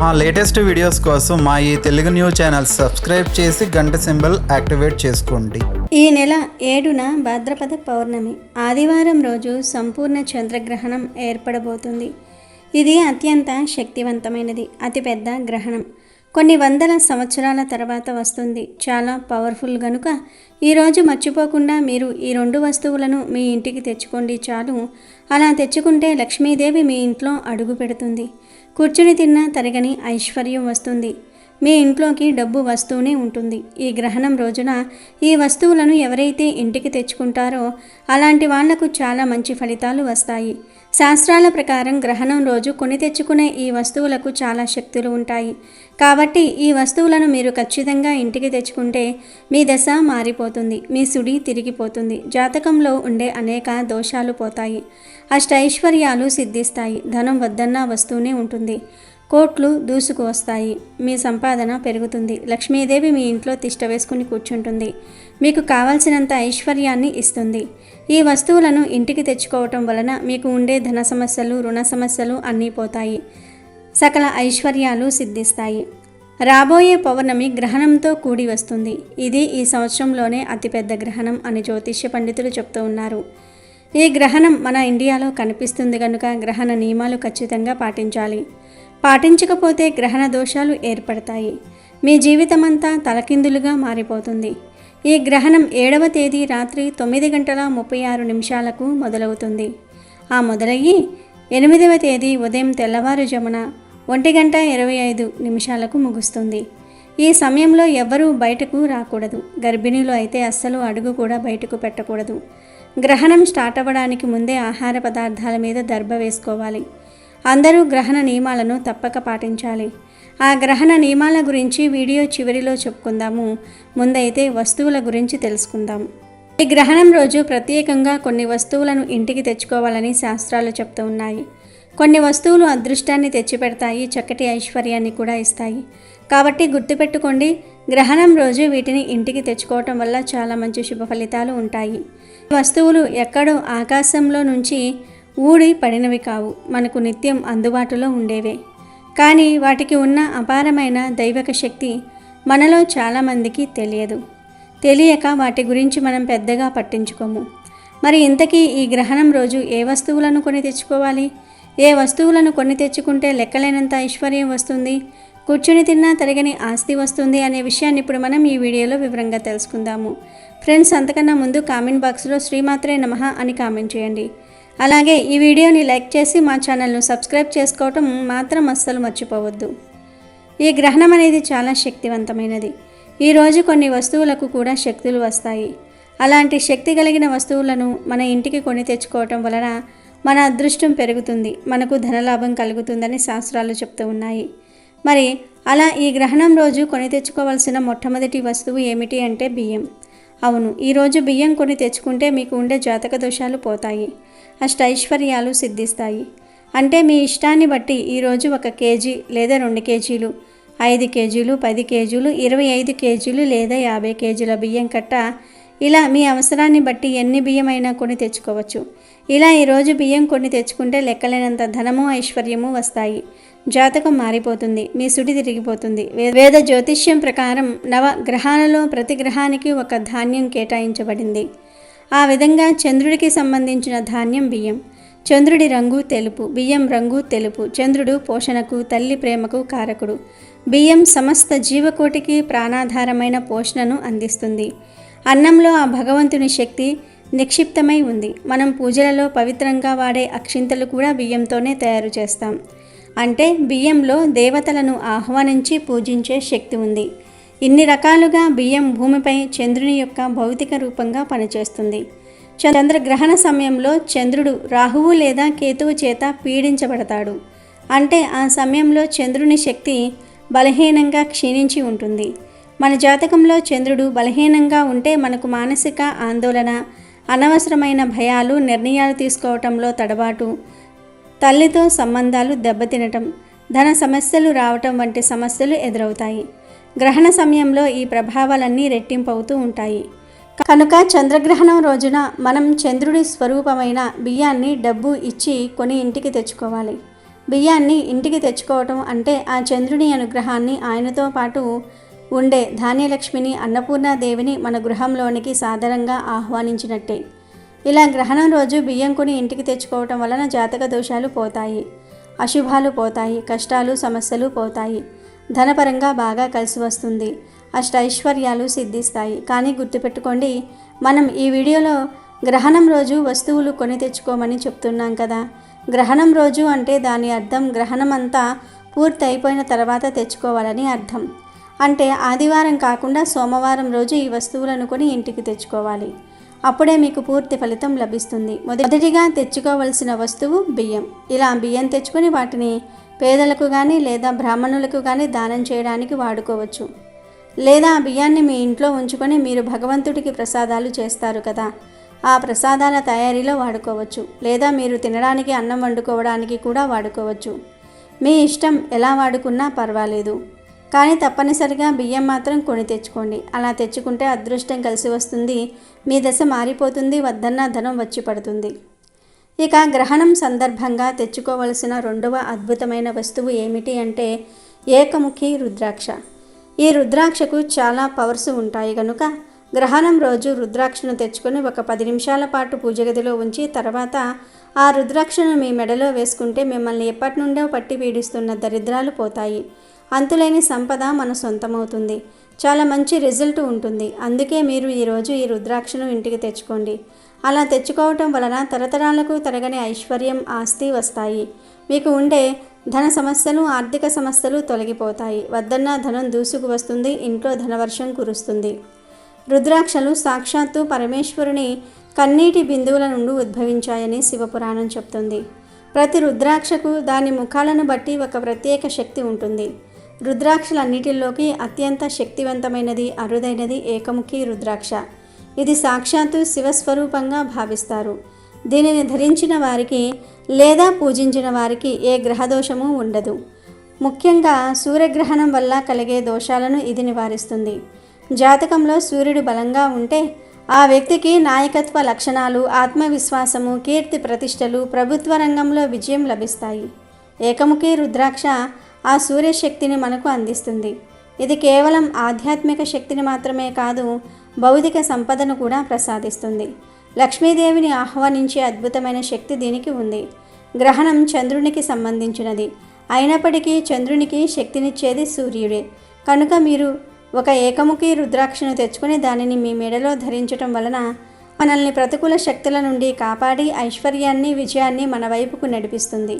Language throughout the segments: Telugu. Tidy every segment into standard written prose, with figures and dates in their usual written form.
మా లేటెస్ట్ వీడియోస్ కోసం మా ఈ తెలుగు న్యూస్ ఛానల్ సబ్స్క్రైబ్ చేసి గంట సింబల్ యాక్టివేట్ చేసుకోండి. ఈ నెల 7న భాద్రపద పౌర్ణమి ఆదివారం రోజు సంపూర్ణ చంద్రగ్రహణం ఏర్పడబోతుంది. ఇది అత్యంత శక్తివంతమైనది, అతిపెద్ద గ్రహణం. కొన్ని వందల సంవత్సరాల తర్వాత వస్తుంది. చాలా పవర్ఫుల్ గనుక ఈరోజు మర్చిపోకుండా మీరు ఈ 2 వస్తువులను మీ ఇంటికి తెచ్చుకోండి చాలు. అలా తెచ్చుకుంటే లక్ష్మీదేవి మీ ఇంట్లో అడుగు పెడుతుంది. కూర్చుని తిన్నా తరగని ఐశ్వర్యం వస్తుంది. మీ ఇంట్లోకి డబ్బు వస్తూనే ఉంటుంది. ఈ గ్రహణం రోజున ఈ వస్తువులను ఎవరైతే ఇంటికి తెచ్చుకుంటారో అలాంటి వాళ్లకు చాలా మంచి ఫలితాలు వస్తాయి. శాస్త్రాల ప్రకారం గ్రహణం రోజు కొని తెచ్చుకునే ఈ వస్తువులకు చాలా శక్తులు ఉంటాయి. కాబట్టి ఈ వస్తువులను మీరు ఖచ్చితంగా ఇంటికి తెచ్చుకుంటే మీ దశ మారిపోతుంది, మీ సుడి తిరిగిపోతుంది, జాతకంలో ఉండే అనేక దోషాలు పోతాయి, అష్టైశ్వర్యాలు సిద్ధిస్తాయి, ధనం వద్దన్నా వస్తూనే ఉంటుంది, కోట్లు దూసుకు వస్తాయి, మీ సంపాదన పెరుగుతుంది, లక్ష్మీదేవి మీ ఇంట్లో తిష్ట వేసుకుని కూర్చుంటుంది, మీకు కావాల్సినంత ఐశ్వర్యాన్ని ఇస్తుంది. ఈ వస్తువులను ఇంటికి తెచ్చుకోవటం వలన మీకు ఉండే ధన సమస్యలు, రుణ సమస్యలు అన్నీ పోతాయి, సకల ఐశ్వర్యాలు సిద్ధిస్తాయి. రాబోయే పౌర్ణమి గ్రహణంతో కూడి వస్తుంది. ఇది ఈ సంవత్సరంలోనే అతిపెద్ద గ్రహణం అని జ్యోతిష్య పండితులు చెప్తూ ఉన్నారు. ఈ గ్రహణం మన ఇండియాలో కనిపిస్తుంది కనుక గ్రహణ నియమాలు ఖచ్చితంగా పాటించాలి. పాటించకపోతే గ్రహణ దోషాలు ఏర్పడతాయి. మీ జీవితమంతా తలకిందులుగా మారిపోతుంది. ఈ గ్రహణం 7వ తేదీ రాత్రి 9:36 మొదలవుతుంది. ఆ మొదలయ్యి 8వ తేదీ ఉదయం తెల్లవారుజామున 1:25 ముగుస్తుంది. ఈ సమయంలో ఎవ్వరూ బయటకు రాకూడదు. గర్భిణీలు అయితే అస్సలు అడుగు కూడా బయటకు పెట్టకూడదు. గ్రహణం స్టార్ట్ అవ్వడానికి ముందే ఆహార పదార్థాల మీద దర్భ వేసుకోవాలి. అందరూ గ్రహణ నియమాలను తప్పక పాటించాలి. ఆ గ్రహణ నియమాల గురించి వీడియో చివరిలో చెప్పుకుందాము. ముందైతే వస్తువుల గురించి తెలుసుకుందాం. ఈ గ్రహణం రోజు ప్రత్యేకంగా కొన్ని వస్తువులను ఇంటికి తెచ్చుకోవాలని శాస్త్రాలు చెప్తూ ఉన్నాయి. కొన్ని వస్తువులు అదృష్టాన్ని తెచ్చిపెడతాయి, చక్కటి ఐశ్వర్యాన్ని కూడా ఇస్తాయి. కాబట్టి గుర్తుపెట్టుకోండి, గ్రహణం రోజు వీటిని ఇంటికి తెచ్చుకోవటం వల్ల చాలా మంచి శుభ ఫలితాలు ఉంటాయి. వస్తువులు ఎక్కడో ఆకాశంలో నుంచి ఊడి పడినవి కావు, మనకు నిత్యం అందుబాటులో ఉండేవే. కానీ వాటికి ఉన్న అపారమైన దైవక శక్తి మనలో చాలామందికి తెలియక వాటి గురించి మనం పెద్దగా పట్టించుకోము. మరి ఇంతకీ ఈ గ్రహణం రోజు ఏ వస్తువులను కొని తెచ్చుకోవాలి? ఏ వస్తువులను కొని తెచ్చుకుంటే లెక్కలేనంత ఐశ్వర్యం వస్తుంది, కూర్చుని తిన్నా తరగని ఆస్తి వస్తుంది అనే విషయాన్ని ఇప్పుడు మనం ఈ వీడియోలో వివరంగా తెలుసుకుందాము. ఫ్రెండ్స్, అంతకన్నా ముందు కామెంట్ బాక్స్లో శ్రీమాత్రే నమః అని కామెంట్ చేయండి. అలాగే ఈ వీడియోని లైక్ చేసి మా ఛానల్ను సబ్స్క్రైబ్ చేసుకోవటం మాత్రం అస్సలు మర్చిపోవద్దు. ఈ గ్రహణం అనేది చాలా శక్తివంతమైనది. ఈరోజు కొన్ని వస్తువులకు కూడా శక్తులు వస్తాయి. అలాంటి శక్తి కలిగిన వస్తువులను మన ఇంటికి కొని తెచ్చుకోవటం వలన మన అదృష్టం పెరుగుతుంది, మనకు ధనలాభం కలుగుతుందని శాస్త్రాలు చెప్తూ ఉన్నాయి. మరి అలా ఈ గ్రహణం రోజు కొని తెచ్చుకోవాల్సిన మొట్టమొదటి వస్తువు ఏమిటి అంటే బియ్యం. అవును, ఈరోజు బియ్యం కొని తెచ్చుకుంటే మీకు ఉండే జాతక దోషాలు పోతాయి, అష్టైశ్వర్యాలు సిద్ధిస్తాయి. అంటే మీ ఇష్టాన్ని బట్టి ఈరోజు 1 కేజీ లేదా 2 కేజీలు, 5 కేజీలు, 10 కేజీలు, 25 కేజీలు లేదా 50 కేజీల బియ్యం కట్ట, ఇలా మీ అవసరాన్ని బట్టి ఎన్ని బియ్యం అయినా కొని తెచ్చుకోవచ్చు. ఇలా ఈరోజు బియ్యం కొని తెచ్చుకుంటే లెక్కలేనంత ధనము, ఐశ్వర్యము వస్తాయి, జాతకం మారిపోతుంది, మీ సుడి తిరిగిపోతుంది. వేద జ్యోతిష్యం ప్రకారం 9 గ్రహాలలో ప్రతి గ్రహానికి ఒక ధాన్యం కేటాయించబడింది. ఆ విధంగా చంద్రుడికి సంబంధించిన ధాన్యం బియ్యం. చంద్రుడి రంగు తెలుపు, బియ్యం రంగు తెలుపు. చంద్రుడు పోషణకు, తల్లి ప్రేమకు కారకుడు. బియ్యం సమస్త జీవకోటికి ప్రాణాధారమైన పోషణను అందిస్తుంది. అన్నంలో ఆ భగవంతుని శక్తి నిక్షిప్తమై ఉంది. మనం పూజలలో పవిత్రంగా వాడే అక్షింతలు కూడా బియ్యంతోనే తయారు చేస్తాం. అంటే బియ్యంలో దేవతలను ఆహ్వానించి పూజించే శక్తి ఉంది. ఇన్ని రకాలుగా బియ్యం భూమిపై చంద్రుని యొక్క భౌతిక రూపంగా పనిచేస్తుంది. చంద్రగ్రహణ సమయంలో చంద్రుడు రాహువు లేదా కేతువు చేత పీడించబడతాడు. అంటే ఆ సమయంలో చంద్రుని శక్తి బలహీనంగా క్షీణించి ఉంటుంది. మన జాతకంలో చంద్రుడు బలహీనంగా ఉంటే మనకు మానసిక ఆందోళన, అనవసరమైన భయాలు, నిర్ణయాలు తీసుకోవటంలో తడబాటు, తల్లితో సంబంధాలు దెబ్బతినటం, ధన సమస్యలు రావటం వంటి సమస్యలు ఎదురవుతాయి. గ్రహణ సమయంలో ఈ ప్రభావాలన్నీ రెట్టింపవుతూ ఉంటాయి. కనుక చంద్రగ్రహణం రోజున మనం చంద్రుడి స్వరూపమైన బియ్యాన్ని డబ్బు ఇచ్చి కొని ఇంటికి తెచ్చుకోవాలి. బియ్యాన్ని ఇంటికి తెచ్చుకోవటం అంటే ఆ చంద్రుని అనుగ్రహాన్ని, ఆయనతో పాటు ఉండే ధాన్యలక్ష్మిని, అన్నపూర్ణాదేవిని మన గృహంలోనికి సాదరంగా ఆహ్వానించినట్టే. ఇలా గ్రహణం రోజు బియ్యం కొని ఇంటికి తెచ్చుకోవటం వలన జాతక దోషాలు పోతాయి, అశుభాలు పోతాయి, కష్టాలు సమస్యలు పోతాయి, ధనపరంగా బాగా కలిసి వస్తుంది, అష్టైశ్వర్యాలు సిద్ధిస్తాయి. కానీ గుర్తుపెట్టుకోండి, మనం ఈ వీడియోలో గ్రహణం రోజు వస్తువులు కొని తెచ్చుకోమని చెప్తున్నాం కదా. గ్రహణం రోజు అంటే దాని అర్థం గ్రహణం అంతా పూర్తి అయిపోయిన తర్వాత తెచ్చుకోవాలని అర్థం. అంటే ఆదివారం కాకుండా సోమవారం రోజు ఈ వస్తువులను కొని ఇంటికి తెచ్చుకోవాలి. అప్పుడే మీకు పూర్తి ఫలితం లభిస్తుంది. మొదటిగా తెచ్చుకోవలసిన వస్తువు బియ్యం. ఇలా బియ్యం తెచ్చుకొని వాటిని పేదలకు కానీ లేదా బ్రాహ్మణులకు కానీ దానం చేయడానికి వాడుకోవచ్చు. లేదా ఆ బియ్యాన్ని మీ ఇంట్లో ఉంచుకొని మీరు భగవంతుడికి ప్రసాదాలు చేస్తారు కదా, ఆ ప్రసాదాల తయారీలో వాడుకోవచ్చు. లేదా మీరు తినడానికి అన్నం వండుకోవడానికి కూడా వాడుకోవచ్చు. మీ ఇష్టం, ఎలా వాడుకున్నా పర్వాలేదు. కానీ తప్పనిసరిగా బియ్యం మాత్రం కొని తెచ్చుకోండి. అలా తెచ్చుకుంటే అదృష్టం కలిసి వస్తుంది, మీ దశ మారిపోతుంది, వద్దన్న ధనం వచ్చి పడుతుంది. ఇక గ్రహణం సందర్భంగా తెచ్చుకోవలసిన రెండవ అద్భుతమైన వస్తువు ఏమిటి అంటే ఏకముఖి రుద్రాక్ష. ఈ రుద్రాక్షకు చాలా పవర్స్ ఉంటాయి కనుక గ్రహణం రోజు రుద్రాక్షను తెచ్చుకొని ఒక 10 నిమిషాల పాటు పూజ గదిలో ఉంచి తర్వాత ఆ రుద్రాక్షను మీ మెడలో వేసుకుంటే మిమ్మల్ని ఎప్పటి నుండో పట్టి పీడిస్తున్న దరిద్రాలు పోతాయి, అంతులేని సంపద మన సొంతమవుతుంది, చాలా మంచి రిజల్ట్ ఉంటుంది. అందుకే మీరు ఈరోజు ఈ రుద్రాక్షను ఇంటికి తెచ్చుకోండి. అలా తెచ్చుకోవటం వలన తరతరాలకు తరగని ఐశ్వర్యం, ఆస్తి వస్తాయి. మీకు ఉండే ధన సమస్యలు, ఆర్థిక సమస్యలు తొలగిపోతాయి, వద్దన్న ధనం దూసుకు వస్తుంది, ఇంట్లో ధనవర్షం కురుస్తుంది. రుద్రాక్షలు సాక్షాత్తు పరమేశ్వరుని కన్నీటి బిందువుల నుండి ఉద్భవించాయని శివపురాణం చెప్తుంది. ప్రతి రుద్రాక్షకు దాని ముఖాలను బట్టి ఒక ప్రత్యేక శక్తి ఉంటుంది. రుద్రాక్షలన్నిటిలోకి అత్యంత శక్తివంతమైనది, అరుదైనది ఏకముఖి రుద్రాక్ష. ఇది సాక్షాత్తు శివస్వరూపంగా భావిస్తారు. దీనిని ధరించిన వారికి లేదా పూజించిన వారికి ఏ గ్రహదోషము ఉండదు. ముఖ్యంగా సూర్యగ్రహణం వల్ల కలిగే దోషాలను ఇది నివారిస్తుంది. జాతకంలో సూర్యుడు బలంగా ఉంటే ఆ వ్యక్తికి నాయకత్వ లక్షణాలు, ఆత్మవిశ్వాసము, కీర్తి ప్రతిష్టలు, ప్రభుత్వ రంగంలో విజయం లభిస్తాయి. ఏకముఖి రుద్రాక్ష ఆ సూర్యశక్తిని మనకు అందిస్తుంది. ఇది కేవలం ఆధ్యాత్మిక శక్తిని మాత్రమే కాదు, భౌతిక సంపదను కూడా ప్రసాదిస్తుంది. లక్ష్మీదేవిని ఆహ్వానించే అద్భుతమైన శక్తి దీనికి ఉంది. గ్రహణం చంద్రునికి సంబంధించినది అయినప్పటికీ చంద్రునికి శక్తినిచ్చేది సూర్యుడే. కనుక మీరు ఒక ఏకముఖి రుద్రాక్షను తెచ్చుకొని దానిని మీ మెడలో ధరించటం వలన మనల్ని ప్రతికూల శక్తుల నుండి కాపాడి ఐశ్వర్యాన్ని, విజయాన్ని మన వైపుకు నడిపిస్తుంది.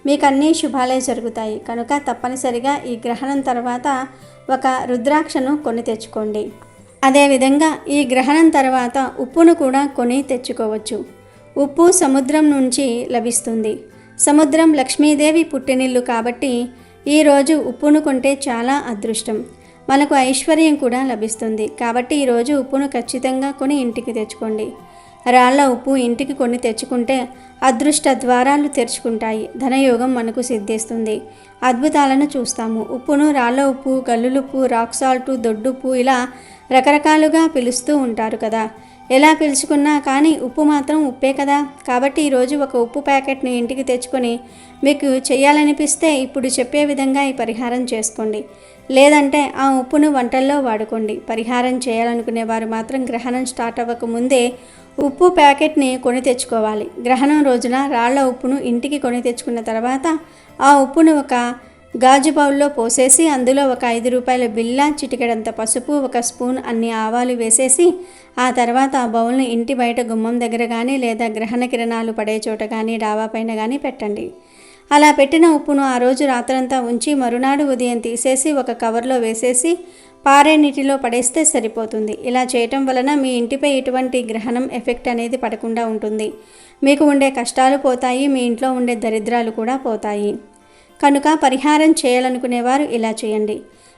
మీకు అన్నీ శుభాలే జరుగుతాయి. కనుక తప్పనిసరిగా ఈ గ్రహణం తర్వాత ఒక రుద్రాక్షను కొని తెచ్చుకోండి. అదేవిధంగా ఈ గ్రహణం తర్వాత ఉప్పును కూడా కొని తెచ్చుకోవచ్చు. ఉప్పు సముద్రం నుంచి లభిస్తుంది. సముద్రం లక్ష్మీదేవి పుట్టినిల్లు కాబట్టి ఈరోజు ఉప్పును కొంటే చాలా అదృష్టం, మనకు ఐశ్వర్యం కూడా లభిస్తుంది. కాబట్టి ఈరోజు ఉప్పును ఖచ్చితంగా కొని ఇంటికి తెచ్చుకోండి. రాళ్ల ఉప్పు ఇంటికి కొని తెచ్చుకుంటే అదృష్ట ద్వారాలు తెరుచుకుంటాయి, ధనయోగం మనకు సిద్ధిస్తుంది, అద్భుతాలను చూస్తాము. ఉప్పును రాళ్ల ఉప్పు, గల్లులుప్పు, రాక్ సాల్టు, దొడ్డుప్పు ఇలా రకరకాలుగా పిలుస్తూ ఉంటారు కదా. ఎలా పిలుచుకున్నా కానీ ఉప్పు మాత్రం ఉప్పే కదా. కాబట్టి ఈరోజు ఒక ఉప్పు ప్యాకెట్ని ఇంటికి తెచ్చుకొని మీకు చేయాలనిపిస్తే ఇప్పుడు చెప్పే విధంగా ఈ పరిహారం చేసుకోండి. లేదంటే ఆ ఉప్పును వంటల్లో వాడుకోండి. పరిహారం చేయాలనుకునే వారు మాత్రం గ్రహణం స్టార్ట్ అవ్వక ముందే ఉప్పు ప్యాకెట్ని కొని తెచ్చుకోవాలి. గ్రహణం రోజున రాళ్ల ఉప్పును ఇంటికి కొని తెచ్చుకున్న తర్వాత ఆ ఉప్పును ఒక గాజు బౌల్లో పోసేసి అందులో ఒక 5 రూపాయల బిళ్ళ, చిటికెడంత పసుపు, 1 స్పూన్ అన్ని ఆవాలు వేసేసి ఆ తర్వాత ఆ బౌల్ని ఇంటి బయట గుమ్మం దగ్గర కానీ లేదా గ్రహణ కిరణాలు పడే చోట కానీ డాబా పైన కానీ పెట్టండి. అలా పెట్టిన ఉప్పును ఆ రోజు రాత్రంతా ఉంచి మరునాడు ఉదయం తీసేసి ఒక కవర్లో వేసేసి పారే నీటిలో పడేస్తే సరిపోతుంది. ఇలా చేయటం వలన మీ ఇంటిపై ఎటువంటి గ్రహణం ఎఫెక్ట్ అనేది పడకుండా ఉంటుంది. మీకు ఉండే కష్టాలు పోతాయి, మీ ఇంట్లో ఉండే దరిద్రాలు కూడా పోతాయి. కనుక పరిహారం చేయాలనుకునేవారు ఇలా చేయండి.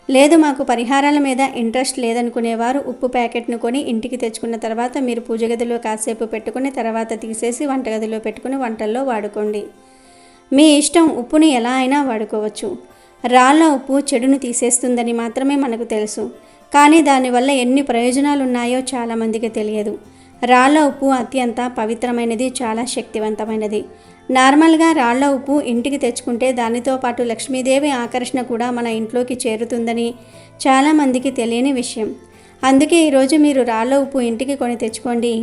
లేదు మాకు పరిహారాల మీద ఇంట్రెస్ట్ లేదనుకునేవారు ఉప్పు ప్యాకెట్ను కొని ఇంటికి తెచ్చుకున్న తర్వాత మీరు పూజ గదిలో కాసేపు పెట్టుకుని తర్వాత తీసేసి వంటగదిలో పెట్టుకుని వంటల్లో వాడుకోండి. మీ ఇష్టం, ఉప్పుని ఎలా అయినా వాడుకోవచ్చు. రాళ్ల ఉప్పు చెడును తీసేస్తుందని మాత్రమే మనకు తెలుసు, కానీ దానివల్ల ఎన్ని ప్రయోజనాలు ఉన్నాయో చాలామందికి తెలియదు. రాళ్ళ ఉప్పు అత్యంత పవిత్రమైనది, చాలా శక్తివంతమైనది. నార్మల్గా రాళ్ళ ఉప్పు ఇంటికి తెచ్చుకుంటే దానితో పాటు లక్ష్మీదేవి ఆకర్షణ కూడా మన ఇంట్లోకి చేరుతుందని చాలామందికి తెలియని విషయం. అందుకే ఈరోజు మీరు రాళ్ళ ఉప్పు ఇంటికి కొని తెచ్చుకోండి.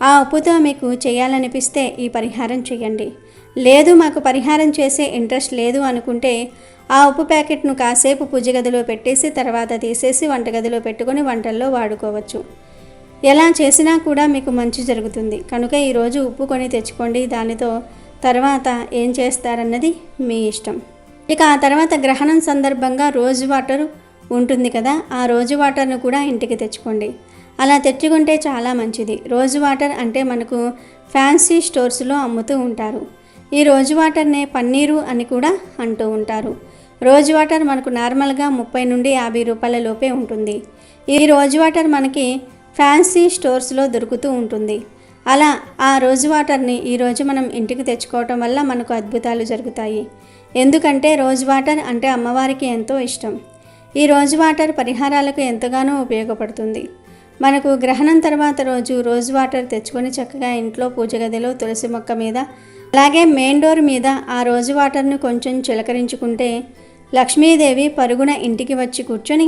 ఆ ఉప్పుతో మీకు చేయాలనిపిస్తే ఈ పరిహారం చేయండి. లేదు మాకు పరిహారం చేసే ఇంట్రెస్ట్ లేదు అనుకుంటే ఆ ఉప్పు ప్యాకెట్ను కాసేపు పూజ గదిలో పెట్టేసి తర్వాత తీసేసి వంటగదిలో పెట్టుకొని వంటల్లో వాడుకోవచ్చు. ఎలా చేసినా కూడా మీకు మంచి జరుగుతుంది. కనుక ఈరోజు ఉప్పు కొని తెచ్చుకోండి. దానితో తర్వాత ఏం చేస్తారన్నది మీ ఇష్టం. ఇక ఆ తర్వాత గ్రహణం సందర్భంగా రోజు వాటర్ ఉంటుంది కదా, ఆ రోజు వాటర్ను కూడా ఇంటికి తెచ్చుకోండి. అలా తెచ్చుకుంటే చాలా మంచిది. రోజు వాటర్ అంటే మనకు ఫ్యాన్సీ స్టోర్స్లో అమ్ముతూ ఉంటారు. ఈ రోజు వాటర్నే పన్నీరు అని కూడా అంటూ ఉంటారు. రోజు వాటర్ మనకు నార్మల్గా 30 నుండి 50 రూపాయల లోపే ఉంటుంది. ఈ రోజు వాటర్ మనకి ఫ్యాన్సీ స్టోర్స్లో దొరుకుతూ ఉంటుంది. అలా ఆ రోజు వాటర్ని ఈరోజు మనం ఇంటికి తెచ్చుకోవటం వల్ల మనకు అద్భుతాలు జరుగుతాయి. ఎందుకంటే రోజు వాటర్ అంటే అమ్మవారికి ఎంతో ఇష్టం. ఈ రోజు వాటర్ పరిహారాలకు ఎంతగానో ఉపయోగపడుతుంది. మనకు గ్రహణం తర్వాత రోజు వాటర్ తెచ్చుకొని చక్కగా ఇంట్లో పూజ గదిలో తులసి మొక్క మీద అలాగే మెయిన్ డోర్ మీద ఆ రోజు వాటర్ను కొంచెం చిలకరించుకుంటే లక్ష్మీదేవి పరుగున ఇంటికి వచ్చి కూర్చొని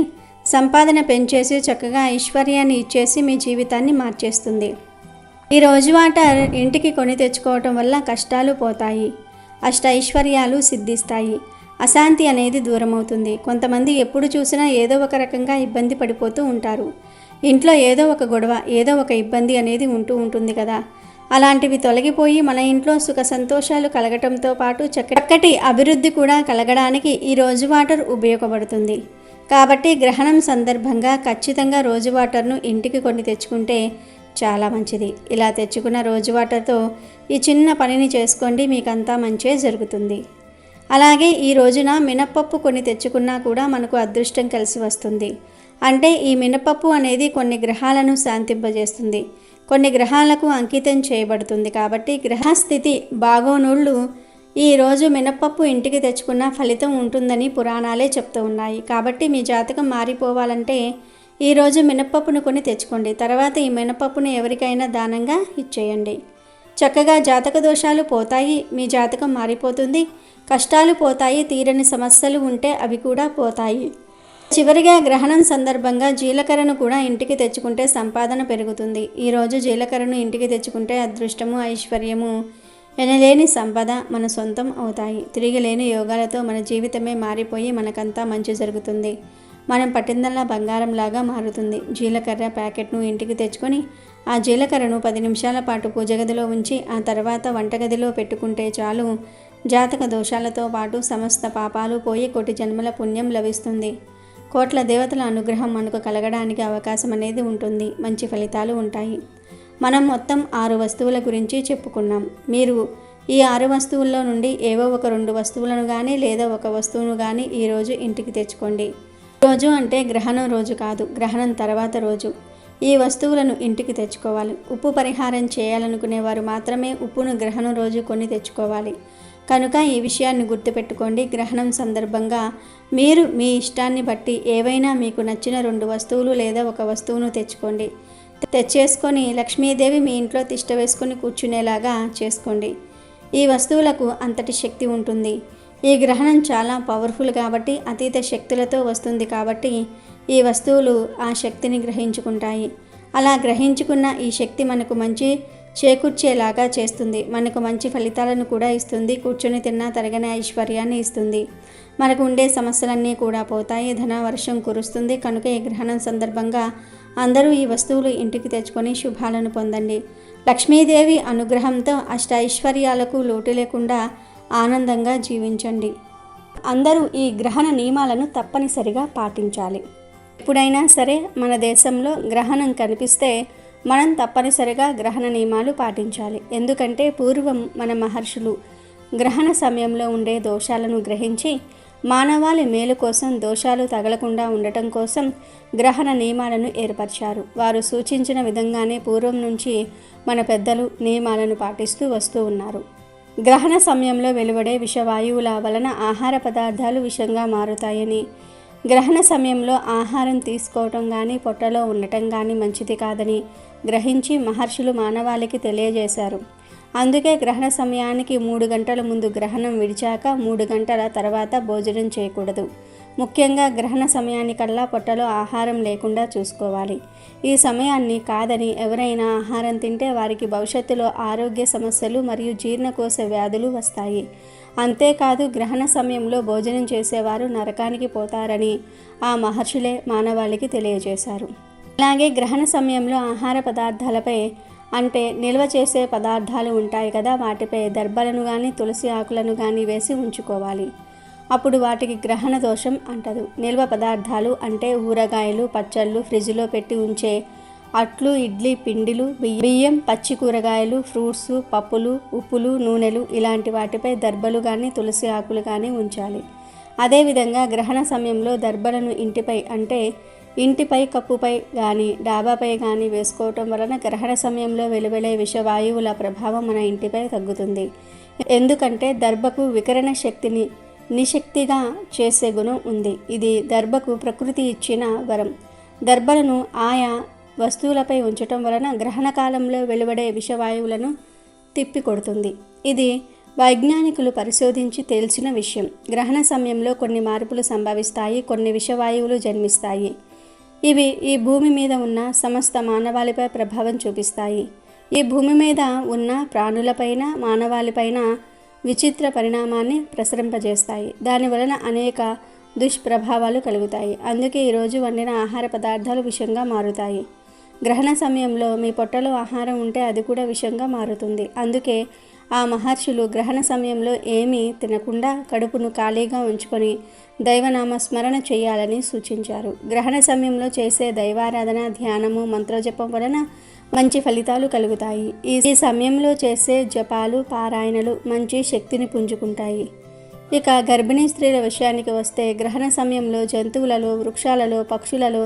సంపాదన పెంచేసి చక్కగా ఐశ్వర్యాన్ని ఇచ్చేసి మీ జీవితాన్ని మార్చేస్తుంది. ఈ రోజు వాటర్ ఇంటికి కొని తెచ్చుకోవటం వల్ల కష్టాలు పోతాయి, ఐశ్వర్యాలు సిద్ధిస్తాయి, అశాంతి అనేది దూరమవుతుంది. కొంతమంది ఎప్పుడు చూసినా ఏదో ఒక రకంగా ఇబ్బంది పడిపోతూ ఉంటారు. ఇంట్లో ఏదో ఒక గొడవ, ఏదో ఒక ఇబ్బంది అనేది ఉంటూ ఉంటుంది కదా. అలాంటివి తొలగిపోయి మన ఇంట్లో సుఖ సంతోషాలు కలగటంతో పాటు చక్కటి అభివృద్ధి కూడా కలగడానికి ఈ రోజు వాటర్ ఉపయోగపడుతుంది. కాబట్టి గ్రహణం సందర్భంగా ఖచ్చితంగా రోజు వాటర్ను ఇంటికి కొని తెచ్చుకుంటే చాలా మంచిది. ఇలా తెచ్చుకున్న రోజు వాటర్తో ఈ చిన్న పనిని చేసుకోండి, మీకంతా మంచే జరుగుతుంది. అలాగే ఈ రోజున మినప్పప్పు కొని తెచ్చుకున్నా కూడా మనకు అదృష్టం కలిసి వస్తుంది. అంటే ఈ మినపప్పు అనేది కొన్ని గ్రహాలను శాంతింపజేస్తుంది, కొన్ని గ్రహాలకు అంకితం చేయబడుతుంది. కాబట్టి గ్రహస్థితి బాగోనోళ్ళు ఈరోజు మినపప్పు ఇంటికి తెచ్చుకున్న ఫలితం ఉంటుందని పురాణాలే చెప్తూ ఉన్నాయి. కాబట్టి మీ జాతకం మారిపోవాలంటే ఈరోజు మినపప్పును కొని తెచ్చుకోండి. తర్వాత ఈ మినపప్పును ఎవరికైనా దానంగా ఇచ్చేయండి. చక్కగా జాతక దోషాలు పోతాయి, మీ జాతకం మారిపోతుంది, కష్టాలు పోతాయి, తీరని సమస్యలు ఉంటే అవి కూడా పోతాయి. చివరిగా గ్రహణం సందర్భంగా జీలకర్రను కూడా ఇంటికి తెచ్చుకుంటే సంపాదన పెరుగుతుంది. ఈరోజు జీలకర్రను ఇంటికి తెచ్చుకుంటే అదృష్టము, ఐశ్వర్యము, ఎనలేని సంపద మన సొంతం అవుతాయి. తిరిగిలేని యోగాలతో మన జీవితమే మారిపోయి మనకంతా మంచి జరుగుతుంది. మనం పట్టిందల్లా బంగారంలాగా మారుతుంది. జీలకర్ర ప్యాకెట్ను ఇంటికి తెచ్చుకొని ఆ జీలకర్రను 10 నిమిషాల పాటు పూజ గదిలో ఉంచి ఆ తర్వాత వంటగదిలో పెట్టుకుంటే చాలు. జాతక దోషాలతో పాటు సమస్త పాపాలు పోయి కోటి జన్మల పుణ్యం లభిస్తుంది. కోట్ల దేవతల అనుగ్రహం మనకు కలగడానికి అవకాశం అనేది ఉంటుంది. మంచి ఫలితాలు ఉంటాయి. మనం మొత్తం 6 వస్తువుల గురించి చెప్పుకున్నాం. మీరు ఈ 6 వస్తువుల్లో నుండి ఏవో ఒక 2 వస్తువులను కానీ లేదా ఒక వస్తువును కానీ ఈరోజు ఇంటికి తెచ్చుకోండి. రోజు అంటే గ్రహణం రోజు కాదు, గ్రహణం తర్వాత రోజు ఈ వస్తువులను ఇంటికి తెచ్చుకోవాలి. ఉప్పు పరిహారం చేయాలనుకునే వారు మాత్రమే ఉప్పును గ్రహణం రోజు కొని తెచ్చుకోవాలి. కనుక ఈ విషయాన్ని గుర్తుపెట్టుకోండి. గ్రహణం సందర్భంగా మీరు మీ ఇష్టాన్ని బట్టి ఏవైనా మీకు నచ్చిన 2 వస్తువులు లేదా ఒక వస్తువును తెచ్చుకోండి. తెచ్చేసుకొని లక్ష్మీదేవి మీ ఇంట్లో తిష్ట వేసుకొని కూర్చునేలాగా చేసుకోండి. ఈ వస్తువులకు అంతటి శక్తి ఉంటుంది. ఈ గ్రహణం చాలా పవర్ఫుల్ కాబట్టి అతీత శక్తులతో వస్తుంది. కాబట్టి ఈ వస్తువులు ఆ శక్తిని గ్రహించుకుంటాయి. అలా గ్రహించుకున్న ఈ శక్తి మనకు మంచి చేకూర్చేలాగా చేస్తుంది. మనకు మంచి ఫలితాలను కూడా ఇస్తుంది. కూర్చొని తిన్నా తరగని ఐశ్వర్యాన్ని ఇస్తుంది. మనకు ఉండే సమస్యలన్నీ కూడా పోతాయి. ధన వర్షం కురుస్తుంది. కనుక ఈ గ్రహణం సందర్భంగా అందరూ ఈ వస్తువులు ఇంటికి తెచ్చుకొని శుభాలను పొందండి. లక్ష్మీదేవి అనుగ్రహంతో ఐశ్వర్యాలకు లోటు లేకుండా ఆనందంగా జీవించండి. అందరూ ఈ గ్రహణ నియమాలను తప్పనిసరిగా పాటించాలి. ఎప్పుడైనా సరే మన దేశంలో గ్రహణం కనిపిస్తే మనం తప్పనిసరిగా గ్రహణ నియమాలు పాటించాలి. ఎందుకంటే పూర్వం మన మహర్షులు గ్రహణ సమయంలో ఉండే దోషాలను గ్రహించి మానవాళి మేలు కోసం, దోషాలు తగలకుండా ఉండటం కోసం గ్రహణ నియమాలను ఏర్పరిచారు. వారు సూచించిన విధంగానే పూర్వం నుంచి మన పెద్దలు నియమాలను పాటిస్తూ వస్తూ ఉన్నారు. గ్రహణ సమయంలో వెలువడే విషవాయువుల వలన ఆహార పదార్థాలు విషంగా మారుతాయని, గ్రహణ సమయంలో ఆహారం తీసుకోవటం కానీ పొట్టలో ఉండటం కానీ మంచిది కాదని గ్రహించి మహర్షులు మానవాళికి తెలియజేశారు. అందుకే గ్రహణ సమయానికి 3 గంటల ముందు గ్రహణం విడిచాక 3 గంటల తర్వాత భోజనం చేయకూడదు. ముఖ్యంగా గ్రహణ సమయానికల్లా పొట్టలో ఆహారం లేకుండా చూసుకోవాలి. ఈ సమయాన్ని కాదని ఎవరైనా ఆహారం తింటే వారికి భవిష్యత్తులో ఆరోగ్య సమస్యలు మరియు జీర్ణకోశ వ్యాధులు వస్తాయి. అంతేకాదు గ్రహణ సమయంలో భోజనం చేసేవారు నరకానికి పోతారని ఆ మహర్షులే మానవాళికి తెలియజేశారు. అలాగే గ్రహణ సమయంలో ఆహార పదార్థాలపై అంటే నిల్వ చేసే పదార్థాలు ఉంటాయి కదా, వాటిపై దర్భలను కానీ తులసి ఆకులను కానీ వేసి ఉంచుకోవాలి. అప్పుడు వాటికి గ్రహణ దోషం అంటదు. నిల్వ పదార్థాలు అంటే ఊరగాయలు, పచ్చళ్ళు, ఫ్రిడ్జ్లో పెట్టి ఉంచే అట్లు, ఇడ్లీ పిండిలు, బియ్యం, పచ్చి కూరగాయలు, ఫ్రూట్స్, పప్పులు, ఉప్పులు, నూనెలు ఇలాంటి వాటిపై దర్భలు కానీ తులసి ఆకులు కానీ ఉంచాలి. అదేవిధంగా గ్రహణ సమయంలో దర్భలను ఇంటిపై అంటే ఇంటిపై కప్పుపై కానీ డాబాపై కానీ వేసుకోవటం వలన గ్రహణ సమయంలో వెలువడే విషవాయువుల ప్రభావం మన ఇంటిపై తగ్గుతుంది. ఎందుకంటే దర్భకు వికరణ శక్తిని నిశక్తిగా చేసే గుణం ఉంది. ఇది దర్భకు ప్రకృతి ఇచ్చిన వరం. దర్భలను ఆయా వస్తువులపై ఉంచటం వలన గ్రహణ కాలంలో వెలువడే విషవాయువులను తిప్పికొడుతుంది. ఇది వైజ్ఞానికులు పరిశోధించి తేల్చిన విషయం. గ్రహణ సమయంలో కొన్ని మార్పులు సంభవిస్తాయి, కొన్ని విషవాయువులు జన్మిస్తాయి. ఇవి ఈ భూమి మీద ఉన్న సమస్త మానవాళిపై ప్రభావం చూపిస్తాయి. ఈ భూమి మీద ఉన్న ప్రాణులపైన మానవాళిపైన విచిత్ర పరిణామాన్ని ప్రసరింపజేస్తాయి. దానివలన అనేక దుష్ప్రభావాలు కలుగుతాయి. అందుకే ఈరోజు వండిన ఆహార పదార్థాలు విషంగా మారుతాయి. గ్రహణ సమయంలో మీ పొట్టలో ఆహారం ఉంటే అది కూడా విషంగా మారుతుంది. అందుకే ఆ మహర్షులు గ్రహణ సమయంలో ఏమీ తినకుండా కడుపును ఖాళీగా ఉంచుకొని దైవనామ స్మరణ చేయాలని సూచించారు. గ్రహణ సమయంలో చేసే దైవారాధన, ధ్యానము, మంత్రజపం వలన మంచి ఫలితాలు కలుగుతాయి. ఈ సమయంలో చేసే జపాలు, పారాయణలు మంచి శక్తిని పుంజుకుంటాయి. ఇక గర్భిణీ స్త్రీల విషయానికి వస్తే గ్రహణ సమయంలో జంతువులలో, వృక్షాలలో, పక్షులలో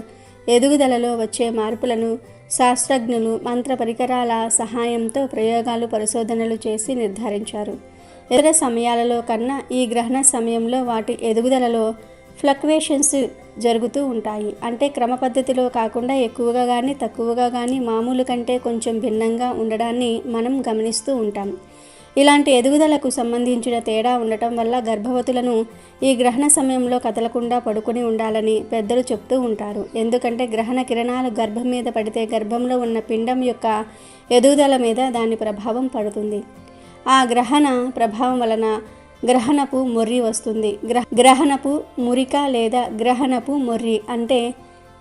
ఎదుగుదలలో వచ్చే మార్పులను శాస్త్రజ్ఞులు మంత్ర పరికరాల సహాయంతో ప్రయోగాలు, పరిశోధనలు చేసి నిర్ధారించారు. ఇతర సమయాలలో కన్నా ఈ గ్రహణ సమయంలో వాటి ఎదుగుదలలో ఫ్లక్వేషన్స్ జరుగుతూ ఉంటాయి. అంటే క్రమ పద్ధతిలో కాకుండా ఎక్కువగా కానీ తక్కువగా కానీ మామూలు కంటే కొంచెం భిన్నంగా ఉండడాన్ని మనం గమనిస్తూ ఉంటాం. ఇలాంటి ఎదుగుదలకు సంబంధించిన తేడా ఉండటం వల్ల గర్భవతులను ఈ గ్రహణ సమయంలో కదలకుండా పడుకొని ఉండాలని పెద్దలు చెప్తూ ఉంటారు. ఎందుకంటే గ్రహణ కిరణాలు గర్భం మీద పడితే గర్భంలో ఉన్న పిండం యొక్క ఎదుగుదల మీద దాని ప్రభావం పడుతుంది. ఆ గ్రహణ ప్రభావం వలన గ్రహణపు మొర్రి వస్తుంది. గ్రహణపు మురిక లేదా గ్రహణపు మొర్రి అంటే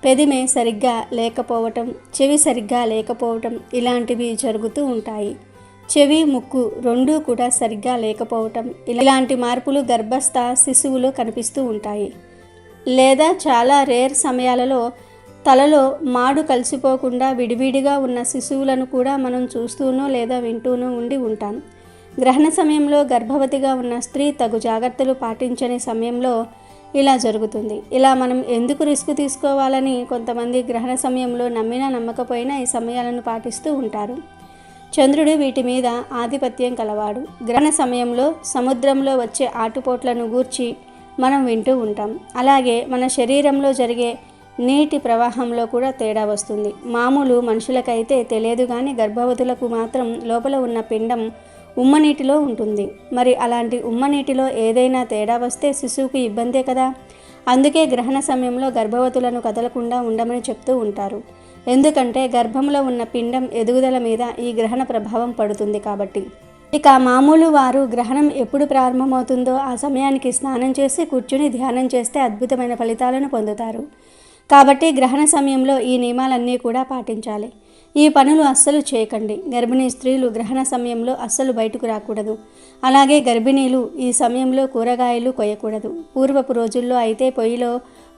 పెదిమె సరిగ్గా లేకపోవటం, చెవి సరిగ్గా లేకపోవటం ఇలాంటివి జరుగుతూ ఉంటాయి. చెవి, ముక్కు రెండూ కూడా సరిగ్గా లేకపోవటం ఇలాంటి మార్పులు గర్భస్థ శిశువులో కనిపిస్తూ ఉంటాయి. లేదా చాలా రేర్ సమయాలలో తలలో మాడు కలిసిపోకుండా విడివిడిగా ఉన్న శిశువులను కూడా మనం చూస్తూనో లేదా వింటూనో ఉండి ఉంటాం. గ్రహణ సమయంలో గర్భవతిగా ఉన్న స్త్రీ తగు జాగ్రత్తలు పాటించని సమయంలో ఇలా జరుగుతుంది. ఇలా మనం ఎందుకు రిస్క్ తీసుకోవాలని కొంతమంది గ్రహణ సమయంలో నమ్మినా నమ్మకపోయినా ఈ సమయాలను పాటిస్తూ ఉంటారు. చంద్రుడు వీటి మీద ఆధిపత్యం కలవాడు. గ్రహణ సమయంలో సముద్రంలో వచ్చే ఆటుపోట్లను గూర్చి మనం వింటూ ఉంటాం. అలాగే మన శరీరంలో జరిగే నీటి ప్రవాహంలో కూడా తేడా వస్తుంది. మామూలు మనుషులకైతే తెలియదు కానీ గర్భవతులకు మాత్రం లోపల ఉన్న పిండం ఉమ్మనీటిలో ఉంటుంది. మరి అలాంటి ఉమ్మనీటిలో ఏదైనా తేడా వస్తే శిశువుకి ఇబ్బందే కదా. అందుకే గ్రహణ సమయంలో గర్భవతులను కదలకుండా ఉండమని చెప్తూ ఉంటారు. ఎందుకంటే గర్భంలో ఉన్న పిండం ఎదుగుదల మీద ఈ గ్రహణ ప్రభావం పడుతుంది కాబట్టి. ఇక మామూలు వారు గ్రహణం ఎప్పుడు ప్రారంభమవుతుందో ఆ సమయానికి స్నానం చేసి కూర్చుని ధ్యానం చేస్తే అద్భుతమైన ఫలితాలను పొందుతారు. కాబట్టి గ్రహణ సమయంలో ఈ నియమాలన్నీ కూడా పాటించాలి. ఈ పనులు అస్సలు చేయకండి. గర్భిణీ స్త్రీలు గ్రహణ సమయంలో అస్సలు బయటకు రాకూడదు. అలాగే గర్భిణీలు ఈ సమయంలో కూరగాయలు కొయ్యకూడదు. పూర్వపు రోజుల్లో అయితే పొయ్యిలో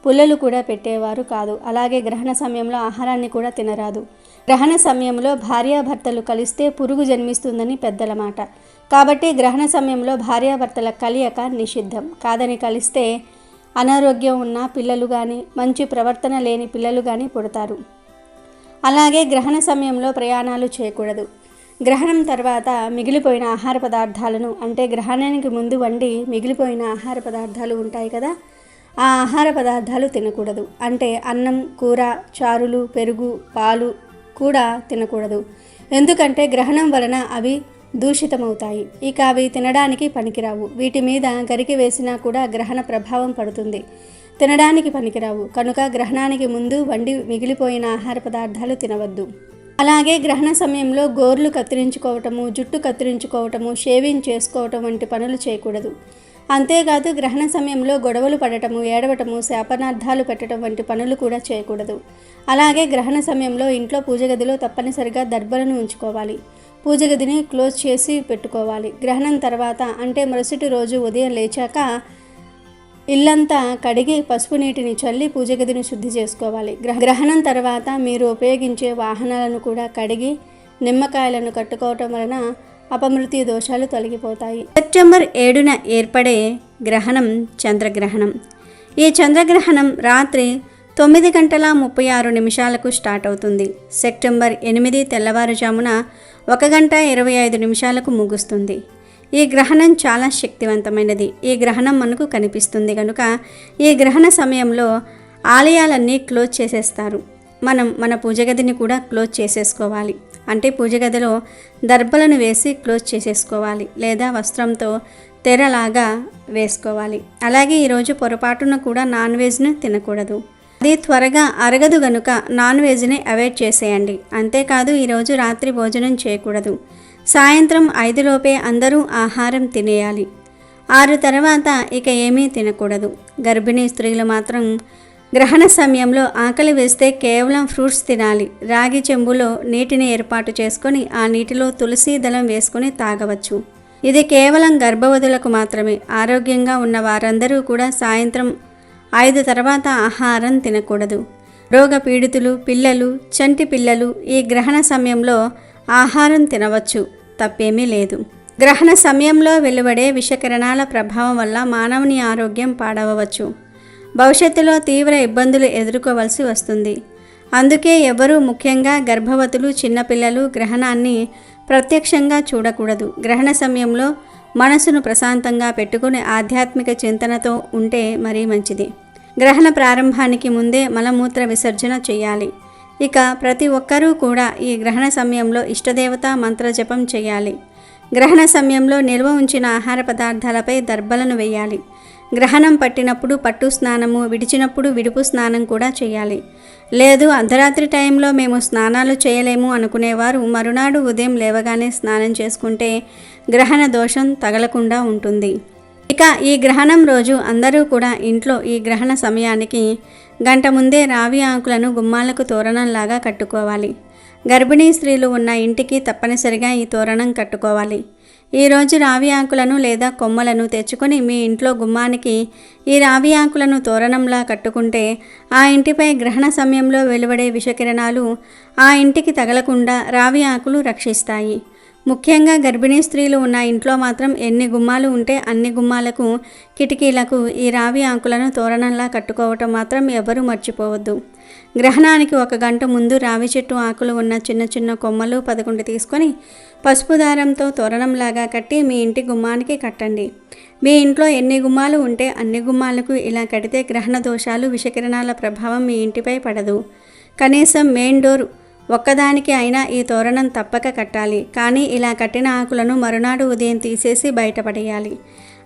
పుల్లలు కూడా పెట్టేవారు కాదు. అలాగే గ్రహణ సమయంలో ఆహారాన్ని కూడా తినరాదు. గ్రహణ సమయంలో భార్యాభర్తలు కలిస్తే పురుగు జన్మిస్తుందని పెద్దల మాట. కాబట్టి గ్రహణ సమయంలో భార్యాభర్తల కలియక నిషిద్ధం. కాదని కలిస్తే అనారోగ్యం ఉన్న పిల్లలు కానీ మంచి ప్రవర్తన లేని పిల్లలు కానీ పుడతారు. అలాగే గ్రహణ సమయంలో ప్రయాణాలు చేయకూడదు. గ్రహణం తర్వాత మిగిలిపోయిన ఆహార పదార్థాలను అంటే గ్రహణానికి ముందు వండి మిగిలిపోయిన ఆహార పదార్థాలు ఉంటాయి కదా, ఆ ఆహార పదార్థాలు తినకూడదు. అంటే అన్నం, కూర, చారులు, పెరుగు, పాలు కూడా తినకూడదు. ఎందుకంటే గ్రహణం వలన అవి దూషితమవుతాయి. ఇక అవి తినడానికి పనికిరావు. వీటి మీద గరికె వేసినా కూడా గ్రహణ ప్రభావం పడుతుంది. తినడానికి పనికిరావు. కనుక గ్రహణానికి ముందు వండి మిగిలిపోయిన ఆహార పదార్థాలు తినవద్దు. అలాగే గ్రహణ సమయంలో గోర్లు కత్తిరించుకోవటము, జుట్టు కత్తిరించుకోవటము, షేవింగ్ చేసుకోవటం వంటి పనులు చేయకూడదు. అంతేకాదు గ్రహణ సమయంలో గొడవలు పడటము, ఏడవటము, శాపనార్థాలు పెట్టడం వంటి పనులు కూడా చేయకూడదు. అలాగే గ్రహణ సమయంలో ఇంట్లో పూజ గదిలో తప్పనిసరిగా దర్బలను ఉంచుకోవాలి. పూజ గదిని క్లోజ్ చేసి పెట్టుకోవాలి. గ్రహణం తర్వాత అంటే మరుసటి రోజు ఉదయం లేచాక ఇల్లంతా కడిగి పసుపు నీటిని చల్లి పూజ గదిని శుద్ధి చేసుకోవాలి. గ్రహణం తర్వాత మీరు ఉపయోగించే వాహనాలను కూడా కడిగి నిమ్మకాయలను కట్టుకోవటం వలన అపమృత్యు దోషాలు తొలగిపోతాయి. సెప్టెంబర్ 7న ఏర్పడే గ్రహణం చంద్రగ్రహణం. ఈ చంద్రగ్రహణం రాత్రి 9:36 స్టార్ట్ అవుతుంది. సెప్టెంబర్ 8 తెల్లవారుజామున 1:25 ముగుస్తుంది. ఈ గ్రహణం చాలా శక్తివంతమైనది. ఈ గ్రహణం మనకు కనిపిస్తుంది కనుక ఈ గ్రహణ సమయంలో ఆలయాలన్నీ క్లోజ్ చేసేస్తారు. మనం మన పూజ గదిని కూడా క్లోజ్ చేసేసుకోవాలి. అంటే పూజ గదిలో దర్బలను వేసి క్లోజ్ చేసేసుకోవాలి, లేదా వస్త్రంతో తెరలాగా వేసుకోవాలి. అలాగే ఈరోజు పొరపాటున కూడా నాన్ వెజ్ను తినకూడదు. అది త్వరగా అరగదు గనుక నాన్ వెజ్ని అవాయిడ్ చేసేయండి. అంతేకాదు ఈరోజు రాత్రి భోజనం చేయకూడదు. సాయంత్రం 5లోపే అందరూ ఆహారం తినేయాలి. 6 తర్వాత ఇక ఏమీ తినకూడదు. గర్భిణీ స్త్రీలు మాత్రం గ్రహణ సమయంలో ఆకలి వేస్తే కేవలం ఫ్రూట్స్ తినాలి. రాగి చెంబులో నీటిని ఏర్పాటు చేసుకొని ఆ నీటిలో తులసి దళం వేసుకొని తాగవచ్చు. ఇది కేవలం గర్భవతులకు మాత్రమే. ఆరోగ్యంగా ఉన్న వారందరూ కూడా సాయంత్రం 5 తర్వాత ఆహారం తినకూడదు. రోగ పీడితులు, పిల్లలు, చంటి పిల్లలు ఈ గ్రహణ సమయంలో ఆహారం తినవచ్చు, తప్పేమీ లేదు. గ్రహణ సమయంలో వెలువడే విషకిరణాల ప్రభావం వల్ల మానవుని ఆరోగ్యం పాడవవచ్చు. భవిష్యత్తులో తీవ్ర ఇబ్బందులు ఎదుర్కోవలసి వస్తుంది. అందుకే ఎవరూ, ముఖ్యంగా గర్భవతులు, చిన్నపిల్లలు గ్రహణాన్ని ప్రత్యక్షంగా చూడకూడదు. గ్రహణ సమయంలో మనసును ప్రశాంతంగా పెట్టుకుని ఆధ్యాత్మిక చింతనతో ఉంటే మరీ మంచిది. గ్రహణ ప్రారంభానికి ముందే మలమూత్ర విసర్జన చేయాలి. ఇక ప్రతి ఒక్కరూ కూడా ఈ గ్రహణ సమయంలో ఇష్టదేవత మంత్ర జపం చేయాలి. గ్రహణ సమయంలో నిల్వ ఉంచిన ఆహార పదార్థాలపై దర్బలను వేయాలి. గ్రహణం పట్టినప్పుడు పట్టు స్నానము, విడిచినప్పుడు విడుపు స్నానం కూడా చేయాలి. లేదు అర్ధరాత్రి టైంలో మేము స్నానాలు చేయలేము అనుకునేవారు మరునాడు ఉదయం లేవగానే స్నానం చేసుకుంటే గ్రహణ దోషం తగలకుండా ఉంటుంది. ఇక ఈ గ్రహణం రోజు అందరూ కూడా ఇంట్లో ఈ గ్రహణ సమయానికి గంట ముందే రావి ఆకులను గుమ్మాలకు తోరణంలాగా కట్టుకోవాలి. గర్భిణీ స్త్రీలు ఉన్న ఇంటికి తప్పనిసరిగా ఈ తోరణం కట్టుకోవాలి. ఈరోజు రావి ఆకులను లేదా కొమ్మలను తెచ్చుకొని మీ ఇంట్లో గుమ్మానికి ఈ రావి ఆకులను తోరణంలా కట్టుకుంటే ఆ ఇంటిపై గ్రహణ సమయంలో వెలువడే విషకిరణాలు ఆ ఇంటికి తగలకుండా రావి ఆకులు రక్షిస్తాయి. ముఖ్యంగా గర్భిణీ స్త్రీలు ఉన్న ఇంట్లో మాత్రం ఎన్ని గుమ్మాలు ఉంటే అన్ని గుమ్మాలకు, కిటికీలకు ఈ రావి ఆకులను తోరణంలా కట్టుకోవటం మాత్రం ఎవరూ మర్చిపోవద్దు. గ్రహణానికి 1 గంట ముందు రావి చెట్టు ఆకులు ఉన్న చిన్న చిన్న కొమ్మలు 11 తీసుకొని పసుపు దారంతో తోరణంలాగా కట్టి మీ ఇంటి గుమ్మానికి కట్టండి. మీ ఇంట్లో ఎన్ని గుమ్మాలు ఉంటే అన్ని గుమ్మాలకు ఇలా కడితే గ్రహణ దోషాలు, విషకిరణాల ప్రభావం మీ ఇంటిపై పడదు. కనీసం మెయిన్ డోర్ ఒక్కదానికి అయినా ఈ తోరణం తప్పక కట్టాలి. కానీ ఇలా కట్టిన ఆకులను మరునాడు ఉదయం తీసేసి బయటపడేయాలి.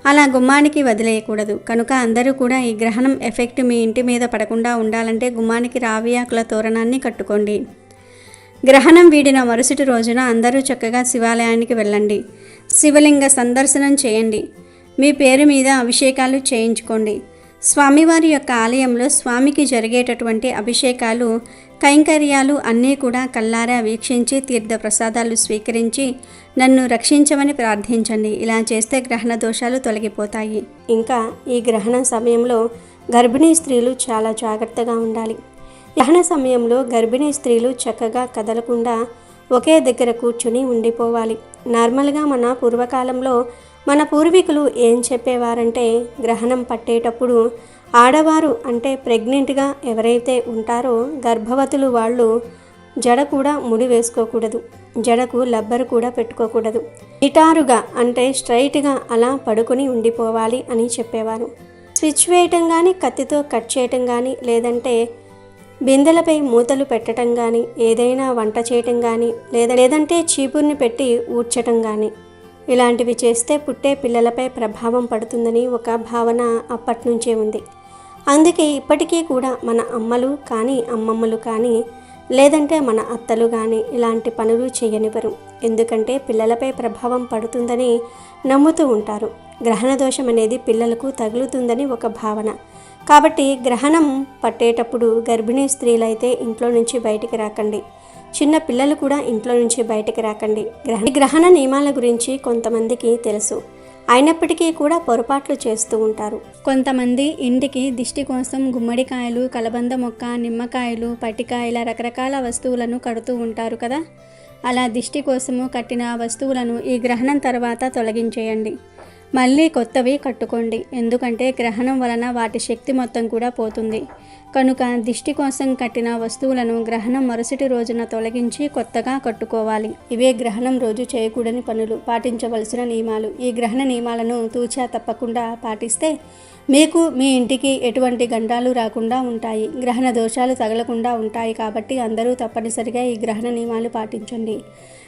అలా గుమ్మానికి వదిలేయకూడదు. కనుక అందరూ కూడా ఈ గ్రహణం ఎఫెక్ట్ మీ ఇంటి మీద పడకుండా ఉండాలంటే గుమ్మానికి రావి ఆకుల తోరణాన్ని కట్టుకోండి. గ్రహణం వీడిన మరుసటి రోజున అందరూ చక్కగా శివాలయానికి వెళ్ళండి. శివలింగ సందర్శనం చేయండి. మీ పేరు మీద అభిషేకాలు చేయించుకోండి. స్వామివారి యొక్క ఆలయంలో స్వామికి జరిగేటటువంటి అభిషేకాలు, కైంకర్యాలు అన్నీ కూడా కల్లారా వీక్షించి తీర్థ ప్రసాదాలు స్వీకరించి నన్ను రక్షించమని ప్రార్థించండి. ఇలా చేస్తే గ్రహణ దోషాలు తొలగిపోతాయి. ఇంకా ఈ గ్రహణ సమయంలో గర్భిణీ స్త్రీలు చాలా జాగ్రత్తగా ఉండాలి. గ్రహణ సమయంలో గర్భిణీ స్త్రీలు చక్కగా కదలకుండా ఒకే దగ్గర కూర్చుని ఉండిపోవాలి. నార్మల్గా మన పూర్వకాలంలో మన పూర్వీకులు ఏం చెప్పేవారంటే గ్రహణం పట్టేటప్పుడు ఆడవారు అంటే ప్రెగ్నెంట్గా ఎవరైతే ఉంటారో గర్భవతులు వాళ్ళు జడ కూడా ముడి వేసుకోకూడదు, జడకు లబ్బరు కూడా పెట్టుకోకూడదు. నిటారుగా అంటే స్ట్రైట్గా అలా పడుకొని ఉండిపోవాలి అని చెప్పేవారు. స్విచ్ వేయటం కానీ, కత్తితో కట్ చేయటం కానీ, లేదంటే బిందెలపై మూతలు పెట్టడం కానీ, ఏదైనా వంట చేయటం కానీ, లేదంటే చీపుర్ని పెట్టి ఊడ్చటం కానీ, ఇలాంటివి చేస్తే పుట్టే పిల్లలపై ప్రభావం పడుతుందని ఒక భావన అప్పటి నుంచే ఉంది. అందుకే ఇప్పటికీ కూడా మన అమ్మలు కానీ, అమ్మమ్మలు కానీ, లేదంటే మన అత్తలు కానీ ఇలాంటి పనులు చేయనివ్వరు. ఎందుకంటే పిల్లలపై ప్రభావం పడుతుందని నమ్ముతూ ఉంటారు. గ్రహణ దోషం అనేది పిల్లలకు తగులుతుందని ఒక భావన. కాబట్టి గ్రహణం పట్టేటప్పుడు గర్భిణీ స్త్రీలైతే ఇంట్లో నుంచి బయటికి రాకండి. చిన్న పిల్లలు కూడా ఇంట్లో నుంచి బయటికి రాకండి. గ్రహణ నియమాల గురించి కొంతమందికి తెలుసు, అయినప్పటికీ కూడా పొరపాట్లు చేస్తూ ఉంటారు. కొంతమంది ఇంటికి దిష్టి కోసం గుమ్మడికాయలు, కలబంద మొక్క, నిమ్మకాయలు, పటికాయల రకరకాల వస్తువులను కడుతూ ఉంటారు కదా. అలా దిష్టి కోసము కట్టిన వస్తువులను ఈ గ్రహణం తర్వాత తొలగించేయండి. మళ్ళీ కొత్తవి కట్టుకోండి. ఎందుకంటే గ్రహణం వలన వాటి శక్తి మొత్తం కూడా పోతుంది. కనుక దిష్టి కోసం కట్టిన వస్తువులను గ్రహణం మరుసటి రోజున తొలగించి కొత్తగా కట్టుకోవాలి. ఇవే గ్రహణం రోజు చేయకూడని పనులు, పాటించవలసిన నియమాలు. ఈ గ్రహణ నియమాలను తూచా తప్పకుండా పాటిస్తే మీకు మీ ఇంటికి ఎటువంటి గండాలు రాకుండా ఉంటాయి, గ్రహణ దోషాలు తగలకుండా ఉంటాయి. కాబట్టి అందరూ తప్పనిసరిగా ఈ గ్రహణ నియమాలు పాటించండి.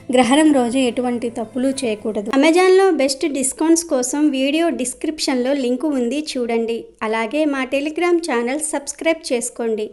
గ్రహణం రోజు ఎటువంటి తప్పులు చేయకూడదు. అమెజాన్లో బెస్ట్ డిస్కౌంట్స్ కోసం వీడియో డిస్క్రిప్షన్లో లింకు ఉంది, చూడండి. అలాగే మా టెలిగ్రామ్ ఛానల్ సబ్స్క్రైబ్ చేసుకోండి.